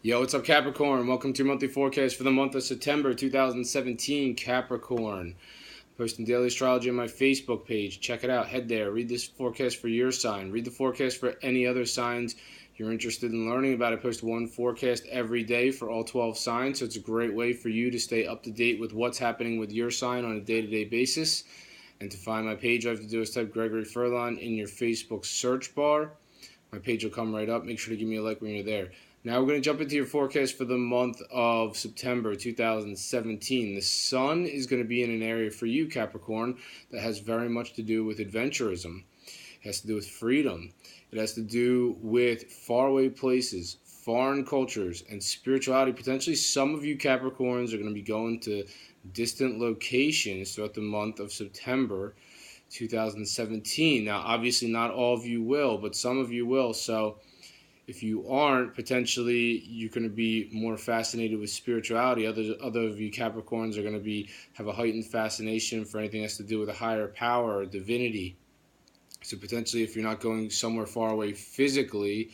Yo, what's up, Capricorn? Welcome to your monthly forecast for the month of September 2017, Capricorn. Posting daily astrology on my Facebook page. Check it out. Head there. Read this forecast for your sign. Read the forecast for any other signs you're interested in learning about. I post one forecast every day for all 12 signs, so it's a great way for you to stay up to date with what's happening with your sign on a day-to-day basis. And to find my page, all you have to do is type Gregory Furlan in your Facebook search bar. My page will come right up. Make sure to give me a like when you're there. Now we're going to jump into your forecast for the month of September 2017. The sun is going to be in an area for you, Capricorn, that has very much to do with adventurism. It has to do with freedom. It has to do with faraway places, foreign cultures, and spirituality. Potentially some of you Capricorns are going to be going to distant locations throughout the month of September 2017. Now, obviously not all of you will, but some of you will. So if you aren't, potentially you're going to be more fascinated with spirituality. Other of you Capricorns are going to have a heightened fascination for anything that has to do with a higher power or divinity. So potentially, if you're not going somewhere far away physically,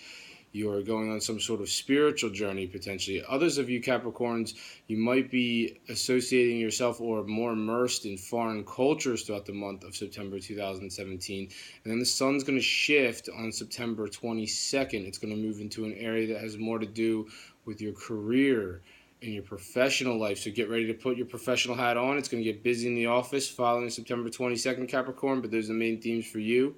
you are going on some sort of spiritual journey, potentially. Others of you Capricorns, you might be associating yourself or more immersed in foreign cultures throughout the month of September 2017. And then the sun's going to shift on September 22nd. It's going to move into an area that has more to do with your career and your professional life. So get ready to put your professional hat on. It's going to get busy in the office following September 22nd, Capricorn, but those are the main themes for you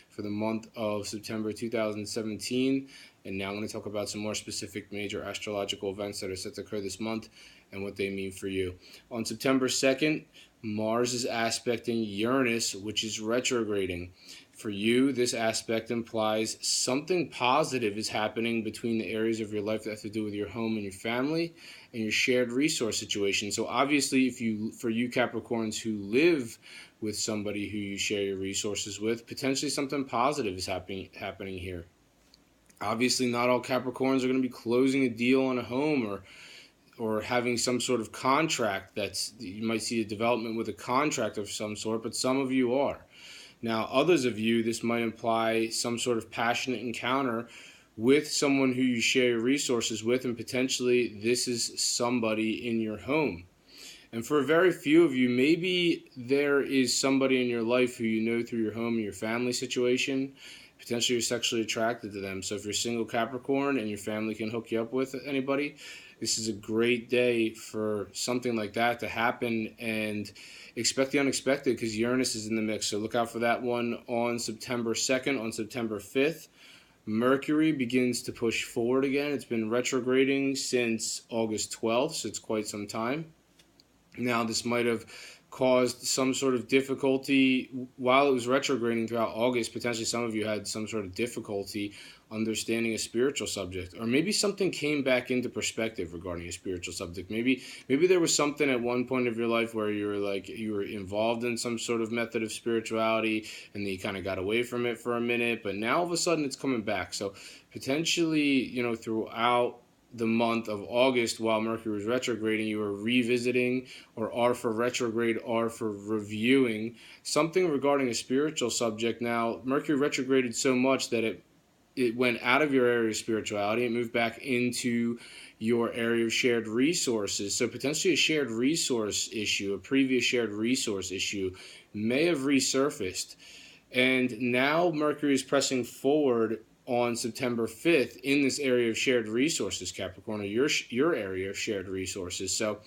for the month of September 2017. And now I'm going to talk about some more specific major astrological events that are set to occur this month and what they mean for you. On September 2nd, Mars is aspecting Uranus, which is retrograding. For you, this aspect implies something positive is happening between the areas of your life that have to do with your home and your family and your shared resource situation. So obviously, for you Capricorns who live with somebody who you share your resources with, potentially something positive is happening here. Obviously, not all Capricorns are going to be closing a deal on a home or having some sort of contract. You might see a development with a contract of some sort, but some of you are. Now, others of you, this might imply some sort of passionate encounter with someone who you share your resources with, and potentially this is somebody in your home. And for a very few of you, maybe there is somebody in your life who you know through your home and your family situation. Potentially you're sexually attracted to them. So if you're single Capricorn and your family can hook you up with anybody, this is a great day for something like that to happen, and expect the unexpected because Uranus is in the mix. So look out for that one on September 2nd. On September 5th, Mercury begins to push forward again. It's been retrograding since August 12th, so it's quite some time. Now, this might have caused some sort of difficulty while it was retrograding throughout August. Potentially some of you had some sort of difficulty understanding a spiritual subject, or maybe something came back into perspective regarding a spiritual subject. Maybe there was something at one point of your life where you were involved in some sort of method of spirituality and then you kind of got away from it for a minute, but now all of a sudden it's coming back. So potentially, throughout the month of August, while Mercury was retrograding, you were revisiting, or R for retrograde, R for reviewing, something regarding a spiritual subject. Now, Mercury retrograded so much that it went out of your area of spirituality and moved back into your area of shared resources. So potentially a shared resource issue, a previous shared resource issue, may have resurfaced. And now Mercury is pressing forward on September 5th in this area of shared resources, Capricorn, or your area of shared resources. So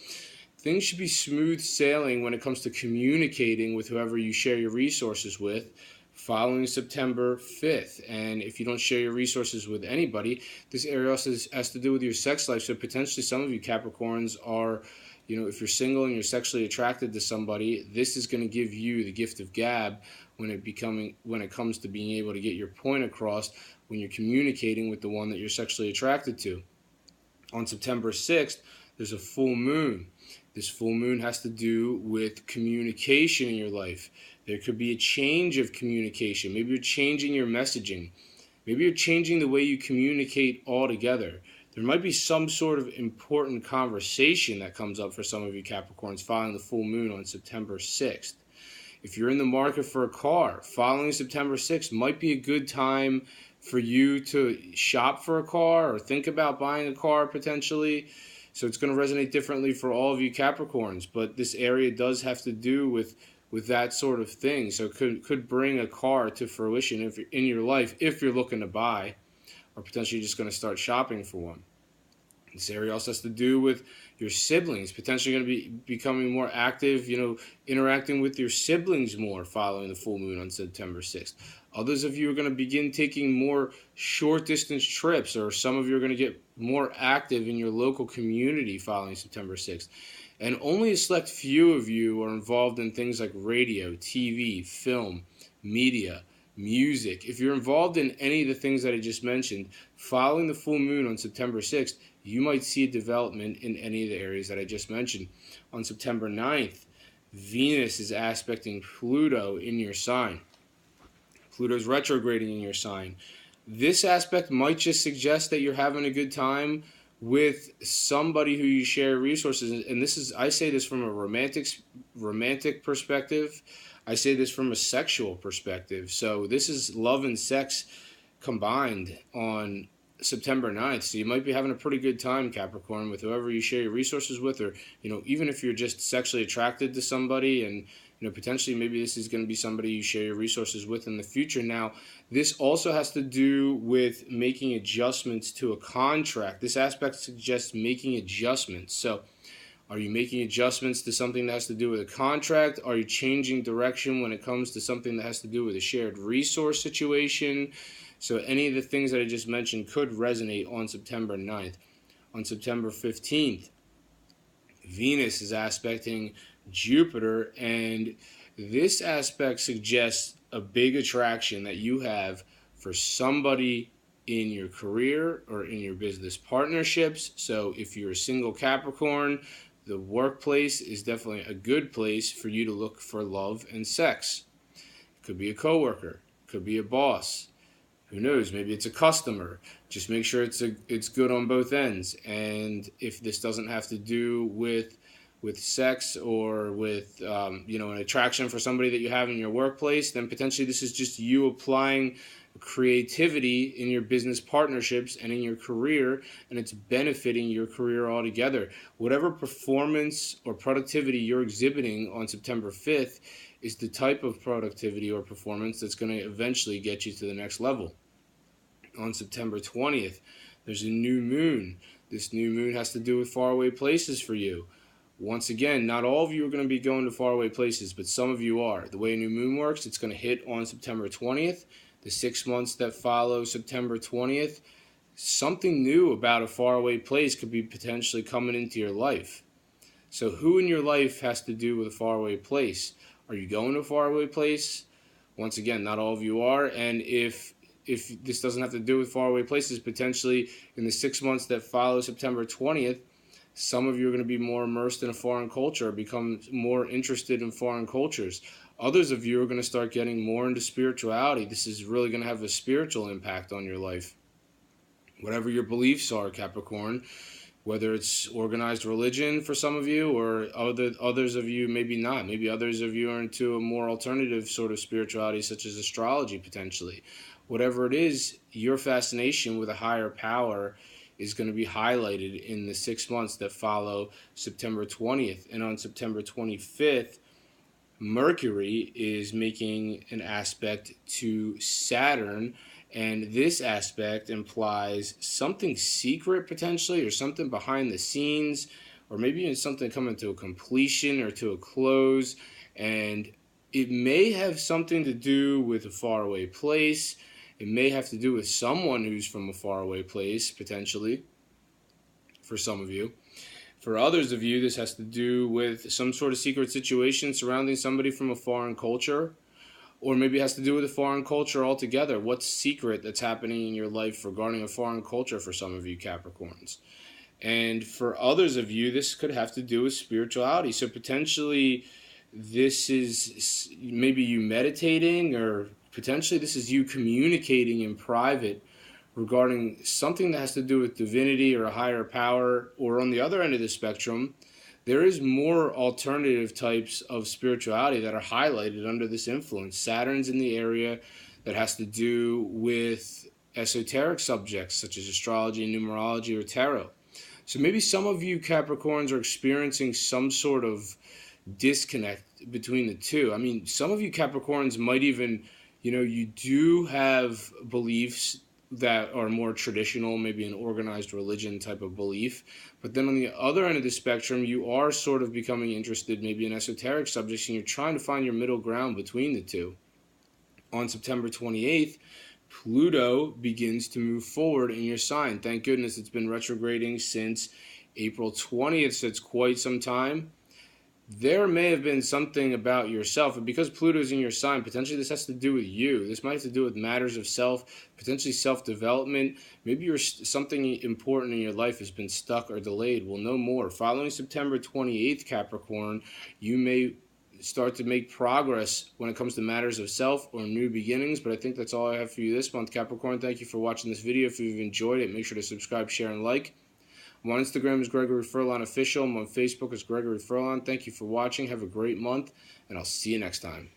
things should be smooth sailing when it comes to communicating with whoever you share your resources with following September 5th. And if you don't share your resources with anybody, this area also has to do with your sex life. So potentially some of you Capricorns are, if you're single and you're sexually attracted to somebody, this is going to give you the gift of gab when it comes to being able to get your point across when you're communicating with the one that you're sexually attracted to. On September 6th, there's a full moon. This full moon has to do with communication in your life. There could be a change of communication. Maybe you're changing your messaging. Maybe you're changing the way you communicate altogether. There might be some sort of important conversation that comes up for some of you Capricorns following the full moon on September 6th. If you're in the market for a car, following September 6th might be a good time for you to shop for a car or think about buying a car potentially. So it's going to resonate differently for all of you Capricorns, but this area does have to do with that sort of thing. So it could bring a car to fruition if in your life if you're looking to buy, or potentially just going to start shopping for one. This area also has to do with your siblings, potentially going to be becoming more active, interacting with your siblings more following the full moon on September 6th. Others of you are going to begin taking more short distance trips, or some of you are going to get more active in your local community following September 6th. And only a select few of you are involved in things like radio, TV, film, media, music. If you're involved in any of the things that I just mentioned, following the full moon on September 6th, you might see a development in any of the areas that I just mentioned. On September 9th, Venus is aspecting Pluto in your sign. Pluto's retrograding in your sign. This aspect might just suggest that you're having a good time with somebody who you share resources. And this is, I say this from a romantic perspective. I say this from a sexual perspective. So this is love and sex combined on September 9th. So you might be having a pretty good time, Capricorn, with whoever you share your resources with, or, even if you're just sexually attracted to somebody, and, potentially maybe this is going to be somebody you share your resources with in the future. Now, this also has to do with making adjustments to a contract. This aspect suggests making adjustments. So are you making adjustments to something that has to do with a contract? Are you changing direction when it comes to something that has to do with a shared resource situation? So any of the things that I just mentioned could resonate on September 9th. On September 15th, Venus is aspecting Jupiter, and this aspect suggests a big attraction that you have for somebody in your career or in your business partnerships. So if you're a single Capricorn, the workplace is definitely a good place for you to look for love and sex. It could be a coworker, could be a boss. Who knows? Maybe it's a customer. Just make sure it's good on both ends. And if this doesn't have to do with sex or with an attraction for somebody that you have in your workplace, then potentially this is just you applying creativity in your business partnerships and in your career, and it's benefiting your career altogether. Whatever performance or productivity you're exhibiting on September 5th is the type of productivity or performance that's going to eventually get you to the next level. On September 20th, there's a new moon. This new moon has to do with faraway places for you. Once again, not all of you are going to be going to faraway places, but some of you are. The way a new moon works, it's going to hit on September 20th. The 6 months that follow September 20th, something new about a faraway place could be potentially coming into your life. So who in your life has to do with a faraway place? Are you going to a faraway place? Once again, not all of you are. And if this doesn't have to do with faraway places, potentially in the 6 months that follow September 20th, some of you are going to be more immersed in a foreign culture, or become more interested in foreign cultures. Others of you are going to start getting more into spirituality. This is really going to have a spiritual impact on your life. Whatever your beliefs are, Capricorn, whether it's organized religion for some of you, or others of you maybe not. Maybe others of you are into a more alternative sort of spirituality, such as astrology potentially. Whatever it is, your fascination with a higher power is going to be highlighted in the 6 months that follow September 20th. And on September 25th, Mercury is making an aspect to Saturn, and this aspect implies something secret potentially, or something behind the scenes, or maybe even something coming to a completion or to a close. And it may have something to do with a faraway place. It may have to do with someone who's from a faraway place, potentially, for some of you. For others of you, this has to do with some sort of secret situation surrounding somebody from a foreign culture, or maybe it has to do with a foreign culture altogether. What's secret that's happening in your life regarding a foreign culture for some of you Capricorns? And for others of you, this could have to do with spirituality. So potentially this is maybe you meditating, or potentially this is you communicating in private regarding something that has to do with divinity or a higher power. Or on the other end of the spectrum, there is more alternative types of spirituality that are highlighted under this influence. Saturn's in the area that has to do with esoteric subjects such as astrology, numerology, or tarot. So maybe some of you Capricorns are experiencing some sort of disconnect between the two. I mean, some of you Capricorns might even, you do have beliefs that are more traditional, maybe an organized religion type of belief. But then on the other end of the spectrum, you are sort of becoming interested maybe in esoteric subjects, and you're trying to find your middle ground between the two. On September 28th, Pluto begins to move forward in your sign. Thank goodness it's been retrograding since April 20th, so it's quite some time. There may have been something about yourself, and because Pluto is in your sign, potentially this has to do with you. This might have to do with matters of self, potentially self-development. Maybe something important in your life has been stuck or delayed. We'll know more. Following September 28th, Capricorn, you may start to make progress when it comes to matters of self or new beginnings. But I think that's all I have for you this month, Capricorn. Thank you for watching this video. If you've enjoyed it, make sure to subscribe, share, and like. I'm on Instagram as Gregory Furlan Official. I'm on Facebook as Gregory Furlan. Thank you for watching. Have a great month, and I'll see you next time.